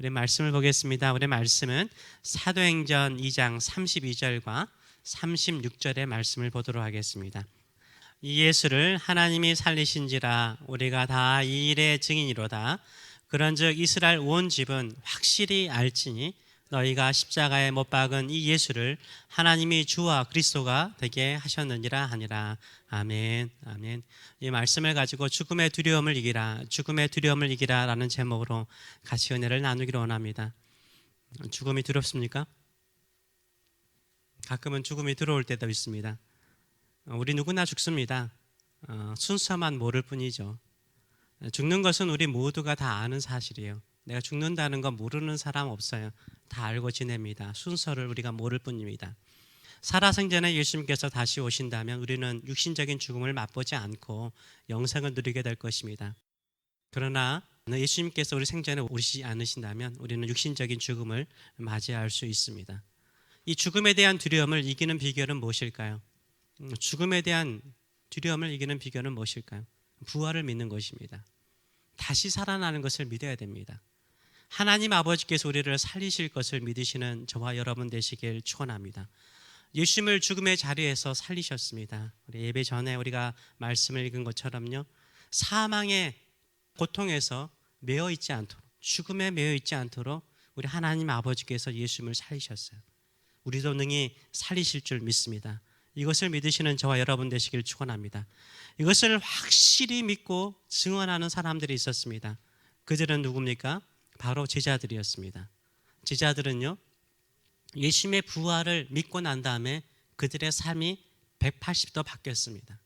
우리 말씀을 보겠습니다. 우리 말씀은 사도행전 2장 32절과 36절의 말씀을 보도록 하겠습니다. 이 예수를 하나님이 살리신지라 우리가 다 이 일의 증인이로다. 그런즉 이스라엘 온 집은 확실히 알지니 너희가 십자가에 못 박은 이 예수를 하나님이 주와 그리스도가 되게 하셨느니라 하니라. 아멘. 아멘. 이 말씀을 가지고 죽음의 두려움을 이기라, 죽음의 두려움을 이기라 라는 제목으로 같이 은혜를 나누기를 원합니다. 죽음이 두렵습니까? 가끔은 죽음이 들어올 때도 있습니다. 우리 누구나 죽습니다. 순서만 모를 뿐이죠. 죽는 것은 우리 모두가 다 아는 사실이에요. 내가 죽는다는 건 모르는 사람 없어요. 다 알고 지냅니다. 순서를 우리가 모를 뿐입니다. 살아생전에 예수님께서 다시 오신다면 우리는 육신적인 죽음을 맛보지 않고 영생을 누리게 될 것입니다. 그러나 예수님께서 우리 생전에 오시지 않으신다면 우리는 육신적인 죽음을 맞이할 수 있습니다. 이 죽음에 대한 두려움을 이기는 비결은 무엇일까요? 죽음에 대한 두려움을 이기는 비결은 무엇일까요? 부활을 믿는 것입니다. 다시 살아나는 것을 믿어야 됩니다. 하나님 아버지께서 우리를 살리실 것을 믿으시는 저와 여러분 되시길 축원합니다. 예수님을 죽음의 자리에서 살리셨습니다. 우리 예배 전에 우리가 말씀을 읽은 것처럼요, 사망의 고통에서 매여 있지 않도록, 죽음에 매여 있지 않도록 우리 하나님 아버지께서 예수님을 살리셨어요. 우리도 능히 살리실 줄 믿습니다. 이것을 믿으시는 저와 여러분 되시길 축원합니다. 이것을 확실히 믿고 증언하는 사람들이 있었습니다. 그들은 누굽니까? 바로 제자들이었습니다. 제자들은요, 예수님의 부활을 믿고 난 다음에 그들의 삶이 180도 바뀌었습니다.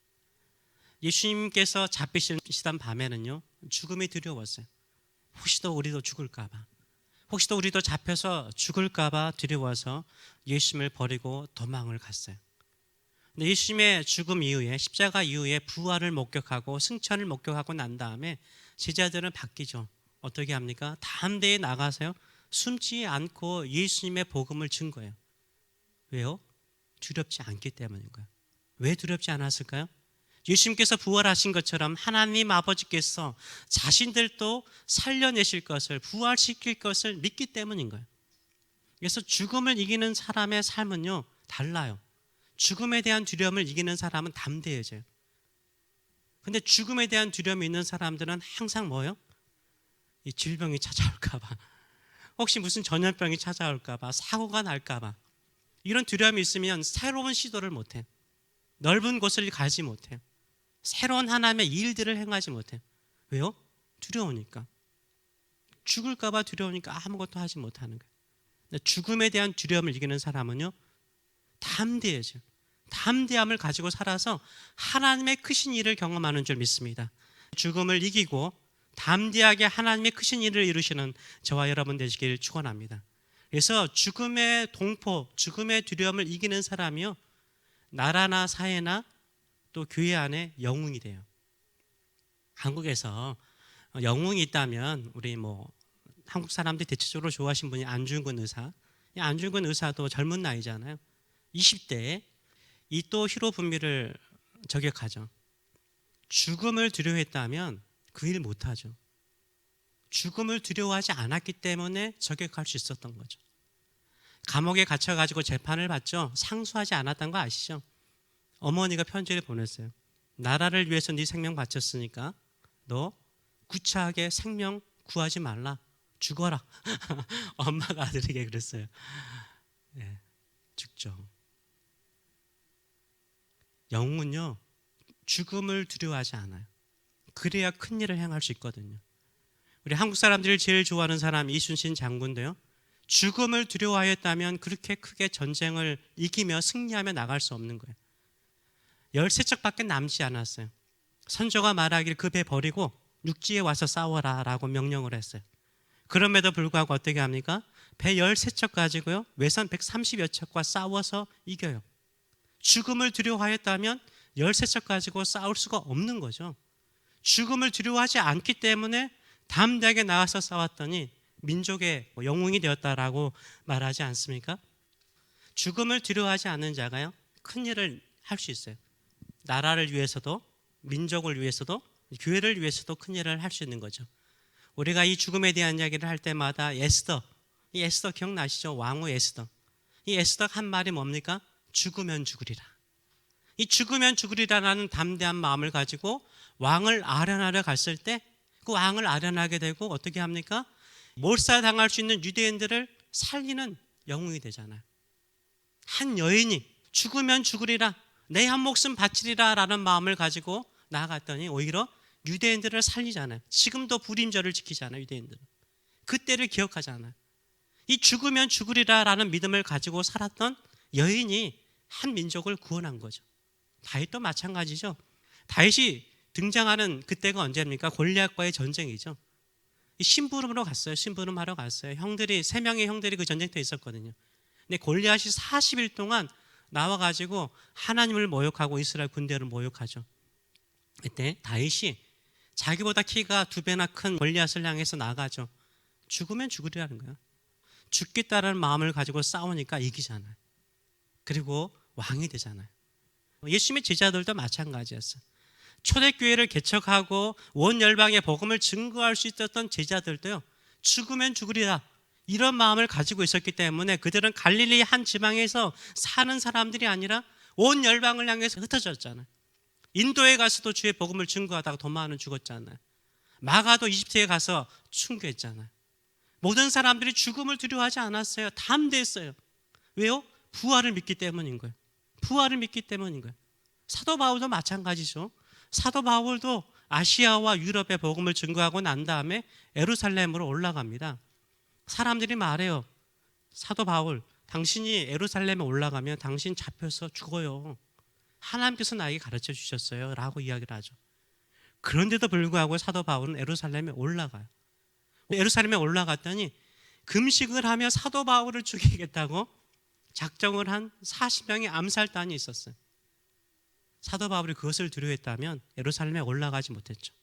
예수님께서 잡히시던 밤에는요, 죽음이 두려웠어요. 혹시도 우리도 죽을까 봐, 혹시도 우리도 잡혀서 죽을까 봐 두려워서 예수님을 버리고 도망을 갔어요. 근데 예수님의 죽음 이후에, 십자가 이후에 부활을 목격하고 승천을 목격하고 난 다음에 제자들은 바뀌죠. 어떻게 합니까? 다음 대에 나가서요, 숨지 않고 예수님의 복음을 증거해요. 왜요? 두렵지 않기 때문인 거예요. 왜 두렵지 않았을까요? 예수님께서 부활하신 것처럼 하나님 아버지께서 자신들도 살려내실 것을, 부활시킬 것을 믿기 때문인 거예요. 그래서 죽음을 이기는 사람의 삶은요, 달라요. 죽음에 대한 두려움을 이기는 사람은 담대해져요. 근데 죽음에 대한 두려움이 있는 사람들은 항상 뭐예요? 이 질병이 찾아올까 봐, 혹시 무슨 전염병이 찾아올까 봐, 사고가 날까 봐, 이런 두려움이 있으면 새로운 시도를 못해요. 넓은 곳을 가지 못해요. 새로운 하나님의 일들을 행하지 못해요. 왜요? 두려우니까. 죽을까 봐 두려우니까 아무것도 하지 못하는 거예요. 죽음에 대한 두려움을 이기는 사람은요, 담대해져요. 담대함을 가지고 살아서 하나님의 크신 일을 경험하는 줄 믿습니다. 죽음을 이기고 담대하게 하나님의 크신 일을 이루시는 저와 여러분 되시길 축원합니다. 그래서 죽음의 동포, 죽음의 두려움을 이기는 사람이요, 나라나 사회나 또 교회 안에 영웅이 돼요. 한국에서 영웅이 있다면 우리 한국 사람들이 대체적으로 좋아하시는 분이 안중근 의사. 안중근 의사도 젊은 나이잖아요. 20대에 이토 히로부미를 저격하죠. 죽음을 두려워했다면 그 일 못하죠. 죽음을 두려워하지 않았기 때문에 저격할 수 있었던 거죠. 감옥에 갇혀가지고 재판을 받죠. 상수하지 않았던 거 아시죠? 어머니가 편지를 보냈어요. 나라를 위해서 네 생명 바쳤으니까 너 구차하게 생명 구하지 말라. 죽어라. 엄마가 아들에게 그랬어요. 네, 죽죠. 영웅은요, 죽음을 두려워하지 않아요. 그래야 큰 일을 행할 수 있거든요. 우리 한국 사람들이 제일 좋아하는 사람 이순신 장군도요, 죽음을 두려워하였다면 그렇게 크게 전쟁을 이기며 승리하며 나갈 수 없는 거예요. 13척밖에 남지 않았어요. 선조가 말하기를 그 배 버리고 육지에 와서 싸워라 라고 명령을 했어요. 그럼에도 불구하고 어떻게 합니까? 배 13척 가지고요, 외선 130여 척과 싸워서 이겨요. 죽음을 두려워하였다면 13척 가지고 싸울 수가 없는 거죠. 죽음을 두려워하지 않기 때문에 담대하게 나와서 싸웠더니 민족의 영웅이 되었다라고 말하지 않습니까? 죽음을 두려워하지 않는 자가요, 큰 일을 할 수 있어요. 나라를 위해서도, 민족을 위해서도, 교회를 위해서도 큰 일을 할 수 있는 거죠. 우리가 이 죽음에 대한 이야기를 할 때마다 이 에스더 기억나시죠? 왕후 에스더. 이 에스더 한 말이 뭡니까? 죽으면 죽으리라. 이 죽으면 죽으리라라는 담대한 마음을 가지고 왕을 아련하러 갔을 때 그 왕을 아련하게 되고 어떻게 합니까? 몰살당할 수 있는 유대인들을 살리는 영웅이 되잖아요. 한 여인이 죽으면 죽으리라, 내 한 목숨 바치리라 라는 마음을 가지고 나아갔더니 오히려 유대인들을 살리잖아요. 지금도 불임절을 지키잖아요. 유대인들은 그때를 기억하잖아요. 이 죽으면 죽으리라 라는 믿음을 가지고 살았던 여인이 한 민족을 구원한 거죠. 다윗도 마찬가지죠. 다윗이 등장하는 그때가 언제입니까? 골리앗과의 전쟁이죠. 심부름으로 갔어요. 심부름하러 갔어요. 형들이, 3명의 형들이 그 전쟁터에 있었거든요. 근데 골리앗이 40일 동안 나와가지고 하나님을 모욕하고 이스라엘 군대를 모욕하죠. 그때 다윗이 자기보다 키가 2배나 큰 골리앗을 향해서 나가죠. 죽으면 죽으리라는 거예요. 죽겠다는 마음을 가지고 싸우니까 이기잖아요. 그리고 왕이 되잖아요. 예수님의 제자들도 마찬가지였어요. 초대교회를 개척하고 온 열방의 복음을 증거할 수 있었던 제자들도요, 죽으면 죽으리라 이런 마음을 가지고 있었기 때문에 그들은 갈릴리 한 지방에서 사는 사람들이 아니라 온 열방을 향해서 흩어졌잖아요. 인도에 가서도 주의 복음을 증거하다가 돈 많은 죽었잖아요. 마가도 이집트에 가서 순교했잖아요. 모든 사람들이 죽음을 두려워하지 않았어요. 담대했어요. 왜요? 부활을 믿기 때문인 거예요. 부활을 믿기 때문인 거예요. 사도 바울도 마찬가지죠. 사도 바울도 아시아와 유럽의 복음을 증거하고 난 다음에 예루살렘으로 올라갑니다. 사람들이 말해요. 사도 바울, 당신이 예루살렘에 올라가면 당신 잡혀서 죽어요. 하나님께서 나에게 가르쳐 주셨어요 라고 이야기를 하죠. 그런데도 불구하고 사도 바울은 예루살렘에 올라가요. 예루살렘에 올라갔더니 금식을 하며 사도 바울을 죽이겠다고 작정을 한 40명의 암살단이 있었어요. 사도 바울이 그것을 두려워했다면 예루살렘에 올라가지 못했죠.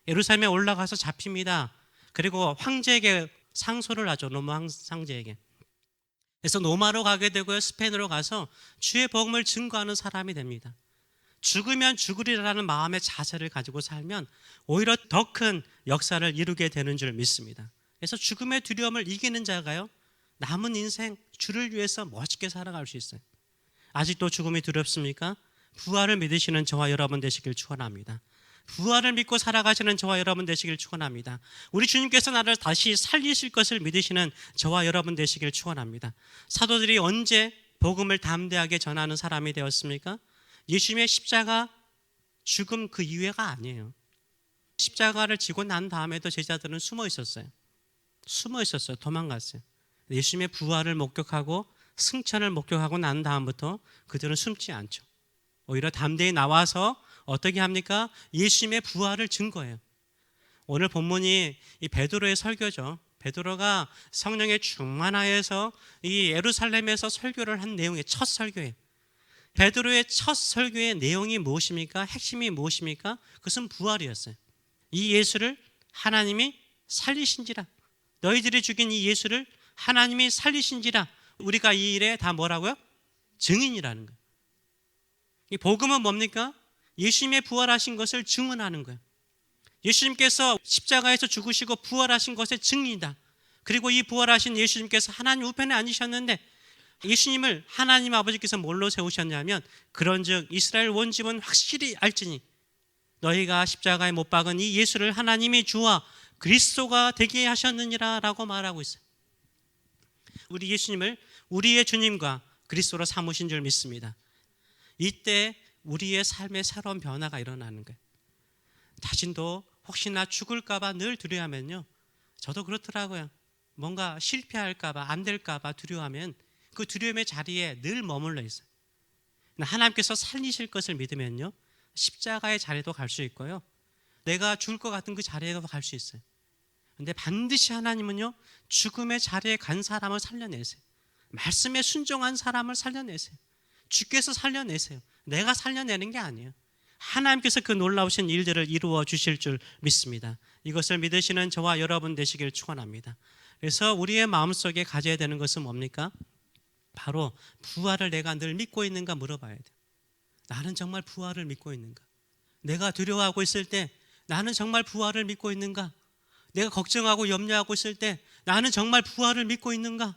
예루살렘에 올라가서 잡힙니다. 그리고 황제에게 상소를 하죠. 로마 황제에게. 그래서 로마로 가게 되고요, 스페인으로 가서 주의 복음을 증거하는 사람이 됩니다. 죽으면 죽으리라는 마음의 자세를 가지고 살면 오히려 더 큰 역사를 이루게 되는 줄 믿습니다. 그래서 죽음의 두려움을 이기는 자가요, 남은 인생 주를 위해서 멋있게 살아갈 수 있어요. 아직도 죽음이 두렵습니까? 부활을 믿으시는 저와 여러분 되시길 축원합니다. 부활을 믿고 살아가시는 저와 여러분 되시길 축원합니다. 우리 주님께서 나를 다시 살리실 것을 믿으시는 저와 여러분 되시길 축원합니다. 사도들이 언제 복음을 담대하게 전하는 사람이 되었습니까? 예수님의 십자가 죽음 그 이후가 아니에요. 십자가를 지고 난 다음에도 제자들은 숨어 있었어요. 도망갔어요. 예수님의 부활을 목격하고 승천을 목격하고 난 다음부터 그들은 숨지 않죠. 오히려 담대히 나와서 어떻게 합니까? 예수님의 부활을 증거해요. 오늘 본문이 이 베드로의 설교죠. 베드로가 성령의 충만하여서 이 예루살렘에서 설교를 한 내용의 첫 설교예요. 베드로의 첫 설교의 내용이 무엇입니까? 핵심이 무엇입니까? 그것은 부활이었어요. 이 예수를 하나님이 살리신지라. 너희들이 죽인 이 예수를 하나님이 살리신지라. 우리가 이 일에 다 뭐라고요? 증인이라는 거예요. 이 복음은 뭡니까? 예수님의 부활하신 것을 증언하는 거예요. 예수님께서 십자가에서 죽으시고 부활하신 것의 증인이다. 그리고 이 부활하신 예수님께서 하나님 우편에 앉으셨는데 예수님을 하나님 아버지께서 뭘로 세우셨냐면 그런즉 이스라엘 온 집은 확실히 알지니 너희가 십자가에 못 박은 이 예수를 하나님이 주와 그리스도가 되게 하셨느니라 라고 말하고 있어요. 우리 예수님을 우리의 주님과 그리스도로 삼으신 줄 믿습니다. 이때 우리의 삶의 새로운 변화가 일어나는 거예요. 자신도 혹시나 죽을까 봐 늘 두려워하면요, 저도 그렇더라고요. 뭔가 실패할까 봐, 안 될까 봐 두려워하면 그 두려움의 자리에 늘 머물러 있어요. 하나님께서 살리실 것을 믿으면요, 십자가의 자리도 갈 수 있고요, 내가 죽을 것 같은 그 자리에도 갈 수 있어요. 근데 반드시 하나님은요, 죽음의 자리에 간 사람을 살려내세요. 말씀에 순종한 사람을 살려내세요. 주께서 살려내세요. 내가 살려내는 게 아니에요. 하나님께서 그 놀라우신 일들을 이루어 주실 줄 믿습니다. 이것을 믿으시는 저와 여러분 되시길 축원합니다. 그래서 우리의 마음속에 가져야 되는 것은 뭡니까? 바로 부활을 내가 늘 믿고 있는가 물어봐야 돼요. 나는 정말 부활을 믿고 있는가? 내가 두려워하고 있을 때 나는 정말 부활을 믿고 있는가? 내가 걱정하고 염려하고 있을 때 나는 정말 부활을 믿고 있는가?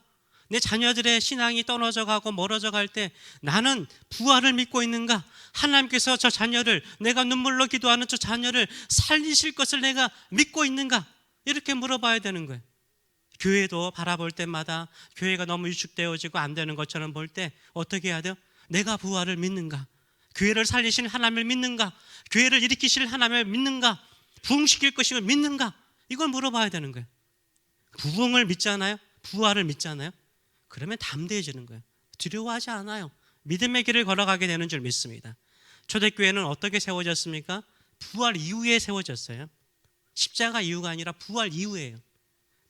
내 자녀들의 신앙이 떨어져 가고 멀어져 갈 때 나는 부활을 믿고 있는가? 하나님께서 저 자녀를, 내가 눈물로 기도하는 저 자녀를 살리실 것을 내가 믿고 있는가? 이렇게 물어봐야 되는 거예요. 교회도 바라볼 때마다 교회가 너무 위축되어지고 안 되는 것처럼 볼 때 어떻게 해야 돼요? 내가 부활을 믿는가? 교회를 살리실 하나님을 믿는가? 교회를 일으키실 하나님을 믿는가? 부흥시킬 것임을 믿는가? 이걸 물어봐야 되는 거예요. 부흥을 믿잖아요. 부활을 믿잖아요. 그러면 담대해지는 거예요. 두려워하지 않아요. 믿음의 길을 걸어가게 되는 줄 믿습니다. 초대교회는 어떻게 세워졌습니까? 부활 이후에 세워졌어요. 십자가 이후가 아니라 부활 이후예요.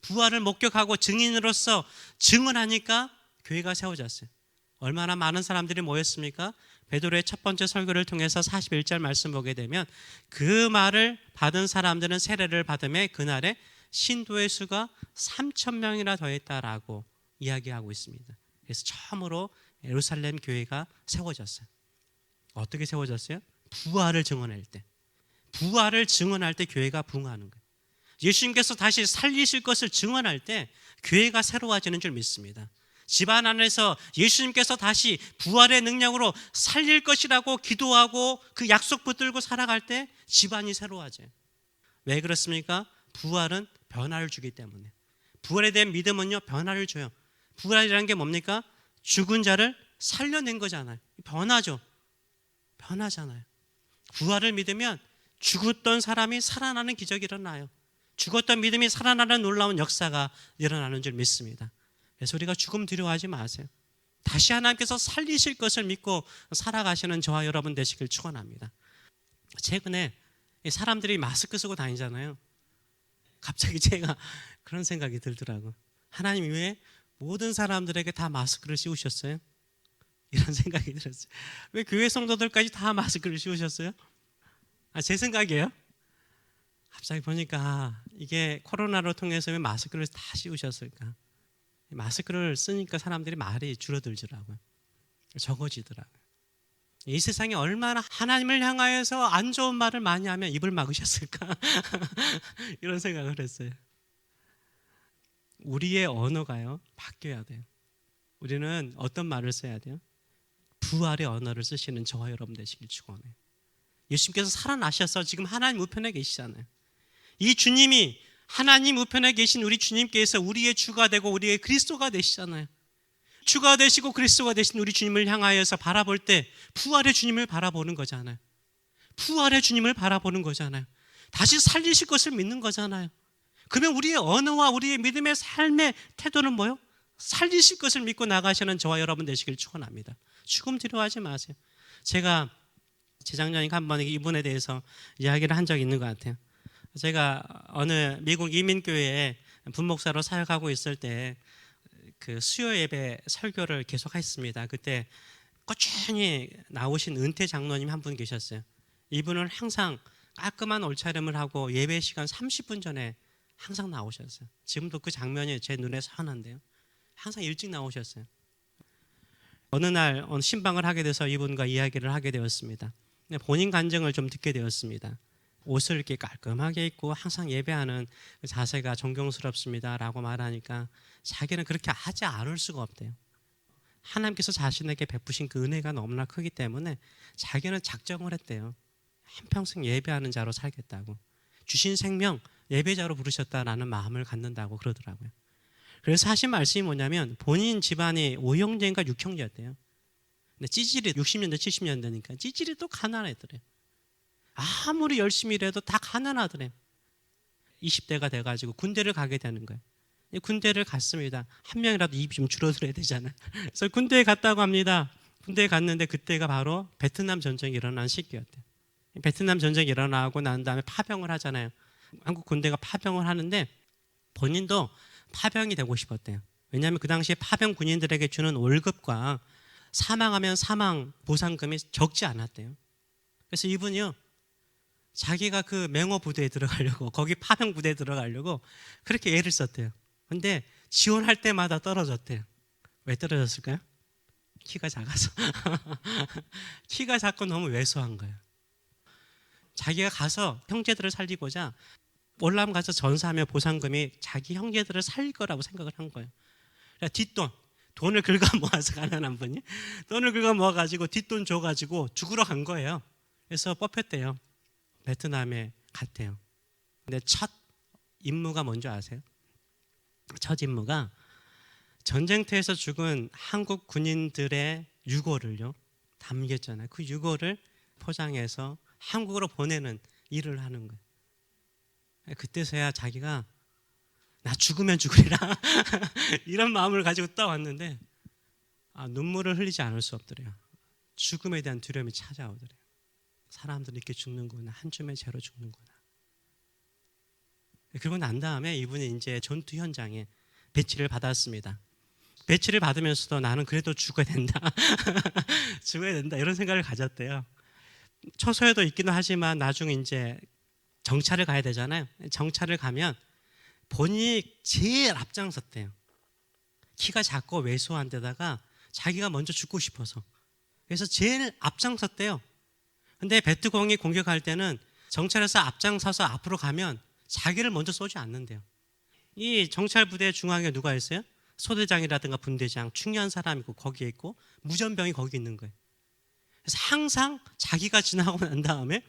부활을 목격하고 증인으로서 증언하니까 교회가 세워졌어요. 얼마나 많은 사람들이 모였습니까? 베드로의 첫 번째 설교를 통해서 41절 말씀 보게 되면 그 말을 받은 사람들은 세례를 받음에 그날에 신도의 수가 3,000명이나 더했다라고 이야기하고 있습니다. 그래서 처음으로 예루살렘 교회가 세워졌어요. 어떻게 세워졌어요? 부활을 증언할 때. 부활을 증언할 때 교회가 부흥하는 거예요. 예수님께서 다시 살리실 것을 증언할 때 교회가 새로워지는 줄 믿습니다. 집안 안에서 예수님께서 다시 부활의 능력으로 살릴 것이라고 기도하고 그 약속 붙들고 살아갈 때 집안이 새로워져요. 왜 그렇습니까? 부활은 변화를 주기 때문에. 부활에 대한 믿음은요, 변화를 줘요. 부활이라는 게 뭡니까? 죽은 자를 살려낸 거잖아요. 변화죠. 변하잖아요. 부활을 믿으면 죽었던 사람이 살아나는 기적이 일어나요. 죽었던 믿음이 살아나는 놀라운 역사가 일어나는 줄 믿습니다. 그래서 우리가 죽음 두려워하지 마세요. 다시 하나님께서 살리실 것을 믿고 살아가시는 저와 여러분 되시길 축원합니다. 최근에 사람들이 마스크 쓰고 다니잖아요. 갑자기 제가 그런 생각이 들더라고요. 하나님 왜 모든 사람들에게 다 마스크를 씌우셨어요? 이런 생각이 들었어요. 왜 교회 성도들까지 다 마스크를 씌우셨어요? 제 생각이에요. 갑자기 보니까 이게 코로나로 통해서 왜 마스크를 다 씌우셨을까? 마스크를 쓰니까 사람들이 말이 줄어들더라고요. 적어지더라고요. 이 세상에 얼마나 하나님을 향하여서 안 좋은 말을 많이 하면 입을 막으셨을까? 이런 생각을 했어요. 우리의 언어가요, 바뀌어야 돼요. 우리는 어떤 말을 써야 돼요? 부활의 언어를 쓰시는 저와 여러분 되시길 축원해요. 예수님께서 살아나셔서 지금 하나님 우편에 계시잖아요. 이 주님이 하나님 우편에 계신 우리 주님께서 우리의 주가 되고 우리의 그리스도가 되시잖아요. 주가 되시고 그리스도가 되신 우리 주님을 향하여서 바라볼 때 부활의 주님을 바라보는 거잖아요. 부활의 주님을 바라보는 거잖아요. 다시 살리실 것을 믿는 거잖아요. 그러면 우리의 언어와 우리의 믿음의 삶의 태도는 뭐요? 살리실 것을 믿고 나가시는 저와 여러분 되시길 축원합니다. 죽음 두려워하지 마세요. 제가 재작년에 한번 이분에 대해서 이야기를 한 적이 있는 것 같아요. 제가 어느 미국 이민교회에 분목사로 사역하고 있을 때 그 수요 예배 설교를 계속 했습니다. 그때 꾸준히 나오신 은퇴 장로님 한 분 계셨어요. 이분은 항상 깔끔한 옷차림을 하고 예배 시간 30분 전에 항상 나오셨어요. 지금도 그 장면이 제 눈에 선한데요. 항상 일찍 나오셨어요. 어느 날 신방을 하게 돼서 이분과 이야기를 하게 되었습니다. 본인 간증을 좀 듣게 되었습니다. 옷을 이렇게 깔끔하게 입고 항상 예배하는 자세가 존경스럽습니다라고 말하니까 자기는 그렇게 하지 않을 수가 없대요. 하나님께서 자신에게 베푸신 그 은혜가 너무나 크기 때문에 자기는 작정을 했대요. 한평생 예배하는 자로 살겠다고. 주신 생명 예배자로 부르셨다라는 마음을 갖는다고 그러더라고요. 그래서 하신 말씀이 뭐냐면 본인 집안이 5형제인가 6형제였대요. 근데 찌질이 60년대 70년대니까 찌질이 또 가난했더래요. 아무리 열심히 일해도 다 가난하더래요. 20대가 돼가지고 군대를 가게 되는 거예요. 군대를 갔습니다. 한 명이라도 입이 좀 줄어들어야 되잖아요. 그래서 군대에 갔다고 합니다. 군대에 갔는데 그때가 바로 베트남 전쟁이 일어난 시기였대요. 베트남 전쟁이 일어나고 난 다음에 파병을 하잖아요. 한국 군대가 파병을 하는데 본인도 파병이 되고 싶었대요. 왜냐하면 그 당시에 파병 군인들에게 주는 월급과 사망하면 사망 보상금이 적지 않았대요. 그래서 이분이요, 자기가 그 맹호 부대에 들어가려고, 거기 파병 부대에 들어가려고 그렇게 애를 썼대요. 근데 지원할 때마다 떨어졌대요. 왜 떨어졌을까요? 키가 작아서. 키가 작고 너무 왜소한 거예요. 자기가 가서 형제들을 살리고자 올라가서 전사하며 보상금이 자기 형제들을 살릴 거라고 생각을 한 거예요. 그러니까 뒷돈, 돈을 긁어 모아서 가난한 분이 돈을 긁어 모아가지고 뒷돈 줘가지고 죽으러 간 거예요. 그래서 뽑혔대요. 베트남에 갔대요. 근데 첫 임무가 뭔지 아세요? 첫 임무가 전쟁터에서 죽은 한국 군인들의 유골을요, 담겼잖아요. 그 유골을 포장해서 한국으로 보내는 일을 하는 거예요. 그때서야 자기가 나 죽으면 죽으리라 이런 마음을 가지고 떠왔는데 눈물을 흘리지 않을 수 없더래요. 죽음에 대한 두려움이 찾아오더래요. 사람들은 이렇게 죽는구나, 한 줌의 죄로 죽는구나. 그러고 난 다음에 이분이 이제 전투 현장에 배치를 받았습니다. 배치를 받으면서도 나는 그래도 죽어야 된다 죽어야 된다 이런 생각을 가졌대요. 처소에도 있기는 하지만 나중에 이제 정찰을 가야 되잖아요. 정찰을 가면 본인이 제일 앞장섰대요. 키가 작고 왜소한 데다가 자기가 먼저 죽고 싶어서, 그래서 제일 앞장섰대요. 근데 베트공이 공격할 때는 정찰에서 앞장서서 앞으로 가면 자기를 먼저 쏘지 않는데요. 이 정찰 부대 중앙에 누가 있어요? 소대장이라든가 분대장, 중요한 사람이 있고 거기에 있고 무전병이 거기 있는 거예요. 그래서 항상 자기가 지나고 난 다음에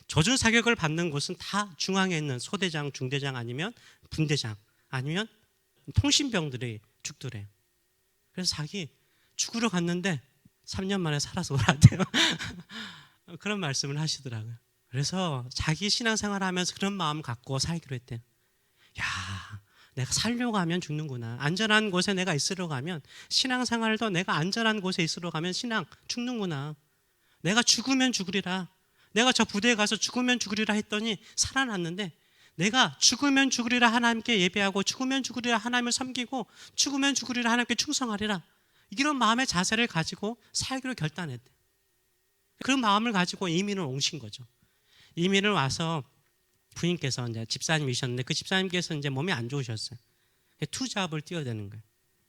조준 사격을 받는 곳은 다 중앙에 있는 소대장, 중대장 아니면 분대장 아니면 통신병들이 죽더래요. 그래서 자기 죽으러 갔는데 3년 만에 살아서 오라대요. 그런 말씀을 하시더라고요. 그래서 자기 신앙생활 하면서 그런 마음 갖고 살기로 했대요. 야, 내가 살려고 하면 죽는구나. 안전한 곳에 내가 있으려고 하면, 신앙생활도 내가 안전한 곳에 있으려고 하면 신앙 죽는구나. 내가 죽으면 죽으리라. 내가 저 부대에 가서 죽으면 죽으리라 했더니 살아났는데, 내가 죽으면 죽으리라 하나님께 예배하고 죽으면 죽으리라 하나님을 섬기고 죽으면 죽으리라 하나님께 충성하리라, 이런 마음의 자세를 가지고 살기로 결단했대. 그런 마음을 가지고 이민을 오신 거죠. 이민을 와서 부인께서 이제 집사님이셨는데 그 집사님께서 이제 몸이 안 좋으셨어요. 투잡을 뛰어대는 거예요.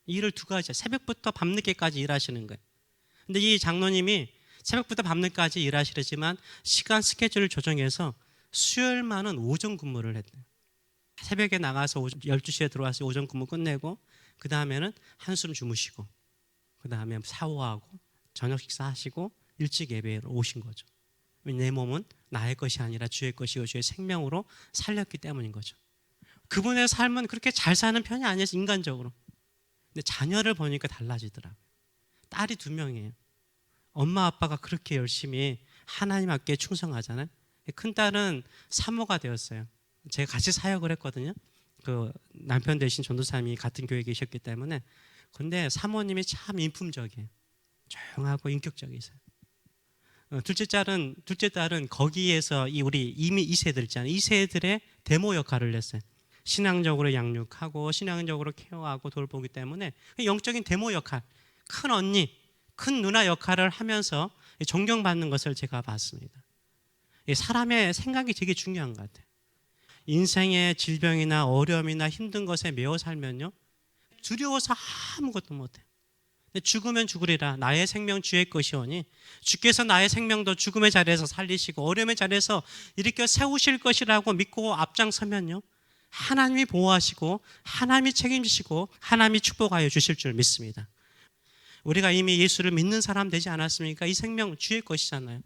일을 두 가지, 새벽부터 밤늦게까지 일하시는 거예요. 근데 이 장로님이 새벽부터 밤늦게까지 일하시지만 시간 스케줄을 조정해서 수요일만은 오전 근무를 했대요. 새벽에 나가서 12시에 들어와서 오전 근무 끝내고 그 다음에는 한숨 주무시고 그 다음에 샤워하고 저녁 식사하시고 일찍 예배로 오신 거죠. 내 몸은 나의 것이 아니라 주의 것이고 주의 생명으로 살렸기 때문인 거죠. 그분의 삶은 그렇게 잘 사는 편이 아니에요, 인간적으로. 근데 자녀를 보니까 달라지더라고요. 딸이 2명이에요. 엄마 아빠가 그렇게 열심히 하나님 앞에 충성하잖아요. 큰 딸은 사모가 되었어요. 제가 같이 사역을 했거든요. 그 남편 대신 전도사님이 같은 교회에 계셨기 때문에. 근데 사모님이 참 인품적이에요. 조용하고 인격적이세요. 둘째 딸은 거기에서 우리 이미 2세들 있잖아요. 2세들의 데모 역할을 했어요. 신앙적으로 양육하고 신앙적으로 케어하고 돌보기 때문에 영적인 데모 역할, 큰 언니, 큰 누나 역할을 하면서 존경받는 것을 제가 봤습니다. 사람의 생각이 되게 중요한 것 같아요. 인생의 질병이나 어려움이나 힘든 것에 매여 살면요, 두려워서 아무것도 못해요. 죽으면 죽으리라. 나의 생명 주의 것이오니 주께서 나의 생명도 죽음의 자리에서 살리시고 어려움의 자리에서 일으켜 세우실 것이라고 믿고 앞장서면요, 하나님이 보호하시고 하나님이 책임지시고 하나님이 축복하여 주실 줄 믿습니다. 우리가 이미 예수를 믿는 사람 되지 않았습니까? 이 생명 주의 것이잖아요.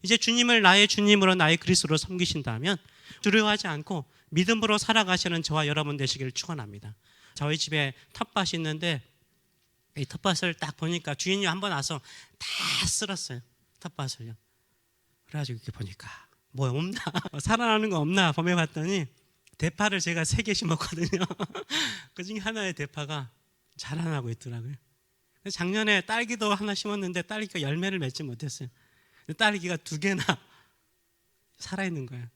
이제 주님을 나의 주님으로 나의 그리스도로 섬기신다면 두려워하지 않고 믿음으로 살아가시는 저와 여러분 되시기를 축원합니다. 저희 집에 텃밭이 있는데 이 텃밭을 딱 보니까 주인이 한번 와서 다 쓸었어요. 텃밭을요. 그래가지고 이렇게 보니까 뭐 없나 살아나는 거 없나 범해 봤더니 대파를 제가 3개 심었거든요. 그 중에 하나의 대파가 자라나고 있더라고요. 작년에 딸기도 하나 심었는데 딸기가 열매를 맺지 못했어요. 딸기가 2개나 살아있는 거예요.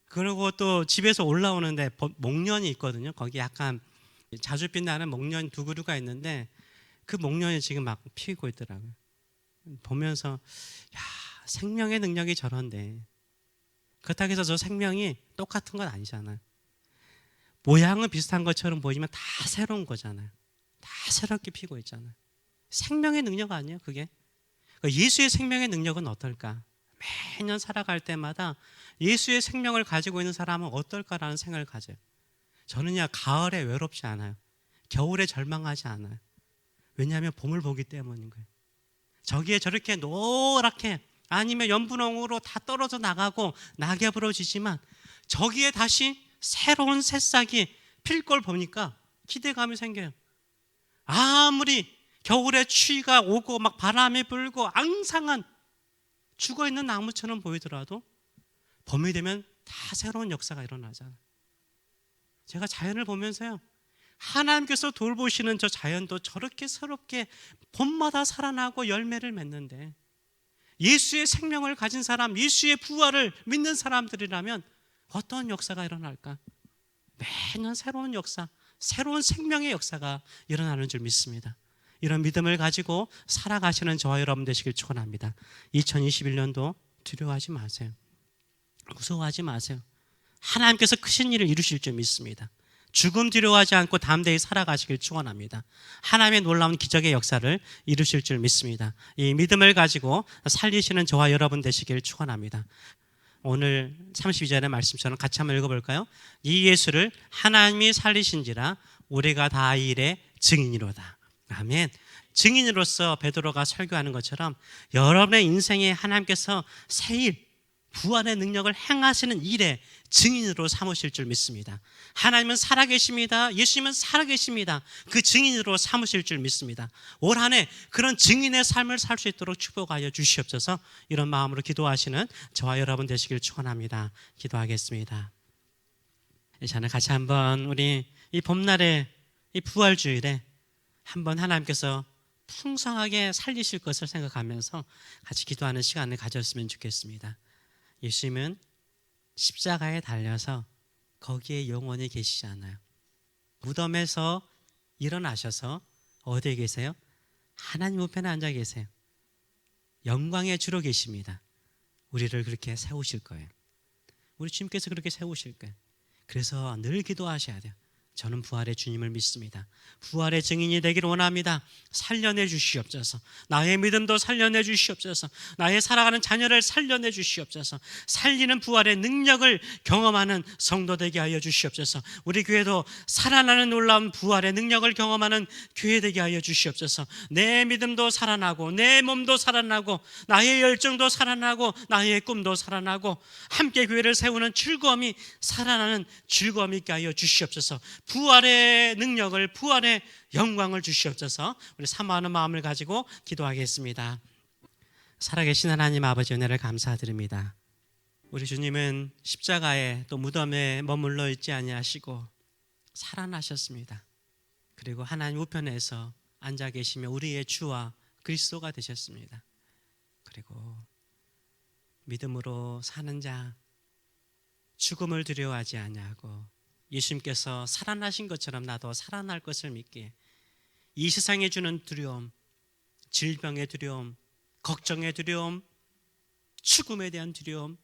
그리고 또 집에서 올라오는데 목련이 있거든요. 거기 약간 자주 빛나는 목련 2그루가 있는데 그 목련이 지금 막 피고 있더라고요. 보면서 야, 생명의 능력이 저런데, 그렇다고 해서 저 생명이 똑같은 건 아니잖아요. 모양은 비슷한 것처럼 보이지만 다 새로운 거잖아요. 다 새롭게 피고 있잖아요. 생명의 능력 아니에요, 그게? 예수의 생명의 능력은 어떨까? 매년 살아갈 때마다 예수의 생명을 가지고 있는 사람은 어떨까라는 생각을 가져요. 저는요, 가을에 외롭지 않아요. 겨울에 절망하지 않아요. 왜냐하면 봄을 보기 때문인 거예요. 저기에 저렇게 노랗게 아니면 연분홍으로 다 떨어져 나가고 낙엽으로 지지만 저기에 다시 새로운 새싹이 필 걸 보니까 기대감이 생겨요. 아무리 겨울에 추위가 오고 막 바람이 불고 앙상한 죽어있는 나무처럼 보이더라도 봄이 되면 다 새로운 역사가 일어나잖아요. 제가 자연을 보면서요, 하나님께서 돌보시는 저 자연도 저렇게 새롭게 봄마다 살아나고 열매를 맺는데, 예수의 생명을 가진 사람, 예수의 부활을 믿는 사람들이라면 어떤 역사가 일어날까? 매년 새로운 역사, 새로운 생명의 역사가 일어나는 줄 믿습니다. 이런 믿음을 가지고 살아가시는 저와 여러분 되시길 축원합니다. 2021년도 두려워하지 마세요. 무서워하지 마세요. 하나님께서 크신 일을 이루실 줄 믿습니다. 죽음 두려워하지 않고 담대히 살아가시길 축원합니다. 하나님의 놀라운 기적의 역사를 이루실 줄 믿습니다. 이 믿음을 가지고 살리시는 저와 여러분 되시길 축원합니다. 오늘 32절의 말씀처럼 같이 한번 읽어볼까요? 이 예수를 하나님이 살리신지라 우리가 다 이 일의 증인이로다. 아멘. 증인으로서 베드로가 설교하는 것처럼 여러분의 인생에 하나님께서 새일 부활의 능력을 행하시는 일에 증인으로 삼으실 줄 믿습니다. 하나님은 살아계십니다. 예수님은 살아계십니다. 그 증인으로 삼으실 줄 믿습니다. 올 한 해 그런 증인의 삶을 살 수 있도록 축복하여 주시옵소서. 이런 마음으로 기도하시는 저와 여러분 되시길 축원합니다. 기도하겠습니다. 이 시간에 같이 한번 우리 이 봄날의 이 부활주일에 한번 하나님께서 풍성하게 살리실 것을 생각하면서 같이 기도하는 시간을 가졌으면 좋겠습니다. 예수님은 십자가에 달려서 거기에 영원히 계시지 않아요. 무덤에서 일어나셔서 어디에 계세요? 하나님 우편에 앉아 계세요. 영광의 주로 계십니다. 우리를 그렇게 세우실 거예요. 우리 주님께서 그렇게 세우실 거예요. 그래서 늘 기도하셔야 돼요. 저는 부활의 주님을 믿습니다. 부활의 증인이 되기를 원합니다. 살려내 주시옵소서. 나의 믿음도 살려내 주시옵소서. 나의 살아가는 자녀를 살려내 주시옵소서. 살리는 부활의 능력을 경험하는 성도 되게 하여 주시옵소서. 우리 교회도 살아나는 놀라운 부활의 능력을 경험하는 교회 되게 하여 주시옵소서. 내 믿음도 살아나고 내 몸도 살아나고 나의 열정도 살아나고 나의 꿈도 살아나고 함께 교회를 세우는 즐거움이 살아나는 즐거움이 있게 하여 주시옵소서. 부활의 능력을, 부활의 영광을 주시옵소서. 우리 사모하는 마음을 가지고 기도하겠습니다. 살아계신 하나님 아버지, 은혜를 감사드립니다. 우리 주님은 십자가에 또 무덤에 머물러 있지 아니하시고 살아나셨습니다. 그리고 하나님 우편에서 앉아 계시며 우리의 주와 그리스도가 되셨습니다. 그리고 믿음으로 사는 자, 죽음을 두려워하지 아니하고 예수님께서 살아나신 것처럼 나도 살아날 것을 믿기에 이 세상에 주는 두려움, 질병의 두려움, 걱정의 두려움, 죽음에 대한 두려움,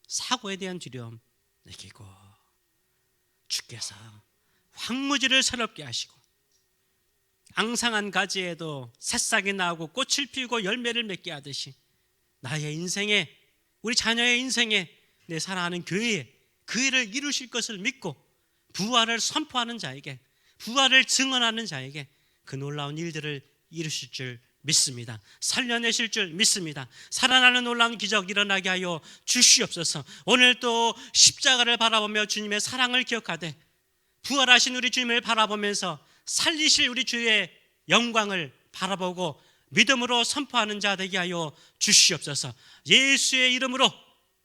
사고에 대한 두려움 이기고 주께서 황무지를 새롭게 하시고 앙상한 가지에도 새싹이 나오고 꽃을 피우고 열매를 맺게 하듯이 나의 인생에, 우리 자녀의 인생에, 내 사랑하는 교회에 그 일을 이루실 것을 믿고 부활을 선포하는 자에게, 부활을 증언하는 자에게 그 놀라운 일들을 이루실 줄 믿습니다. 살려내실 줄 믿습니다. 살아나는 놀라운 기적 일어나게 하여 주시옵소서. 오늘 또 십자가를 바라보며 주님의 사랑을 기억하되 부활하신 우리 주님을 바라보면서 살리실 우리 주의 영광을 바라보고 믿음으로 선포하는 자 되게 하여 주시옵소서. 예수의 이름으로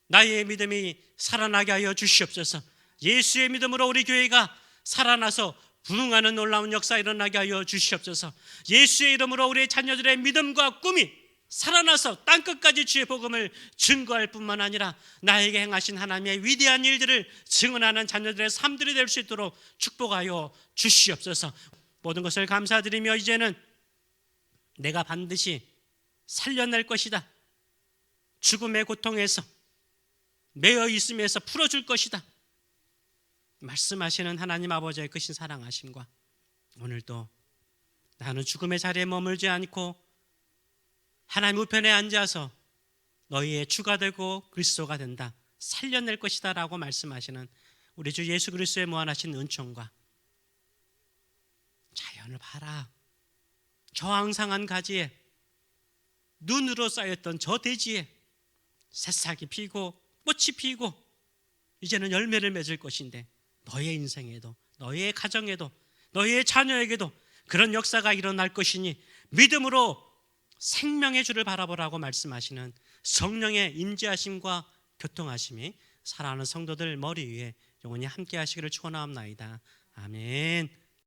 나의 믿음이 살아나게 하여 주시옵소서. 예수의 믿음으로 우리 교회가 살아나서 부흥하는 놀라운 역사 일어나게 하여 주시옵소서. 예수의 이름으로 우리 자녀들의 믿음과 꿈이 살아나서 땅끝까지 주의 복음을 증거할 뿐만 아니라 나에게 행하신 하나님의 위대한 일들을 증언하는 자녀들의 삶들이 될 수 있도록 축복하여 주시옵소서. 모든 것을 감사드리며 이제는 내가 반드시 살려낼 것이다, 죽음의 고통에서 매여 있음에서 풀어줄 것이다 말씀하시는 하나님 아버지의 크신 사랑하심과 오늘도 나는 죽음의 자리에 머물지 않고 하나님 우편에 앉아서 너희의 주가 되고 그리스도가 된다 살려낼 것이다라고 말씀하시는 우리 주 예수 그리스도의 무한하신 은총과 자연을 봐라. 저 앙상한 가지에, 눈으로 쌓였던 저 대지에 새싹이 피고 꽃이 피고 이제는 열매를 맺을 것인데, 너의 인생에도, 너의 가정에도, 너의 자녀에게도 그런 역사가 일어날 것이니 믿음으로 생명의 주를 바라보라고 말씀하시는 성령의 임재하심과 교통하심이 사랑하는 성도들 머리 위에 영원히 함께 하시기를 축원하옵나이다. 아멘.